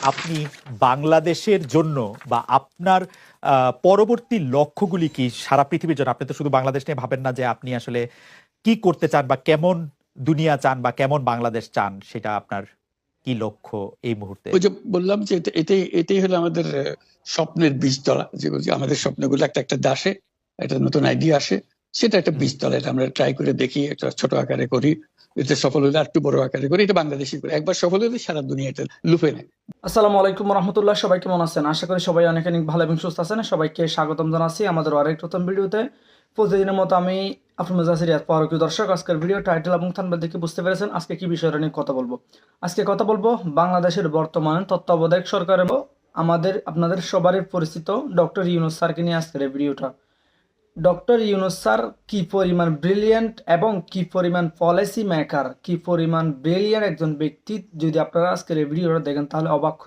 আপনি বাংলাদেশের জন্য বা আপনার পরবর্তী লক্ষ্যগুলি কি সারা পৃথিবীর জন্য? আপনি তো শুধু বাংলাদেশ নিয়ে ভাবেন না, যে আপনি আসলে কি করতে চান বা কেমন দুনিয়া চান বা কেমন বাংলাদেশ চান, সেটা আপনার কি লক্ষ্য এই মুহূর্তে? ওই যে বললাম যে এটাই এটাই হলো আমাদের স্বপ্নের বীজতলা, যেগুলো যে আমাদের স্বপ্নগুলো একটা একটা দাসে একটা নতুন আইডিয়া আসে, সেটা একটা হুম। বীজতলা। এটা আমরা ট্রাই করে দেখি, একটা ছোট আকারে করি, এতে সফল হলে আর একটু বড় আকারে করি। এটা বাংলাদেশি করে একবার সফল হলে সারা দুনিয়া এটা লুফে নেয়। আসসালামু আলাইকুম রহমতুল্লাহ। সবাই কেমন আছেন? আশা করি সবাই অনেক অনেক ভালো এবং সুস্থ আছেন। সবাইকে স্বাগতম জানাচ্ছি আমাদের আরেক নতুন ভিডিওতে। প্রতিদিনের মতো আমি আপনার মেজাজ রিয়াদ পারুকি। দর্শক, আজকের ভিডিও টাইটেল এবং থাম্বনেল দেখে বুঝতে পেরেছেন আজকে কি বিষয়টা নিয়ে কথা বলবো। আজকে কথা বলবো বাংলাদেশের বর্তমান তত্ত্বাবধায়ক সরকারের আপনাদের সবারই পরিচিত ডক্টর ইউনূস স্যারকে নিয়ে আজকের এই ভিডিওটা। ডক্টর ইউনূস স্যার কি পরিমাণ ব্রিলিয়ান্ট এবং কি পরিমাণ পলিসি মেকার, কি পরিমাণ ব্রিলিয়ান্ট একজন ব্যক্তি, যদি আপনারা আজকের এই ভিডিওটা দেখেন তাহলে অবাক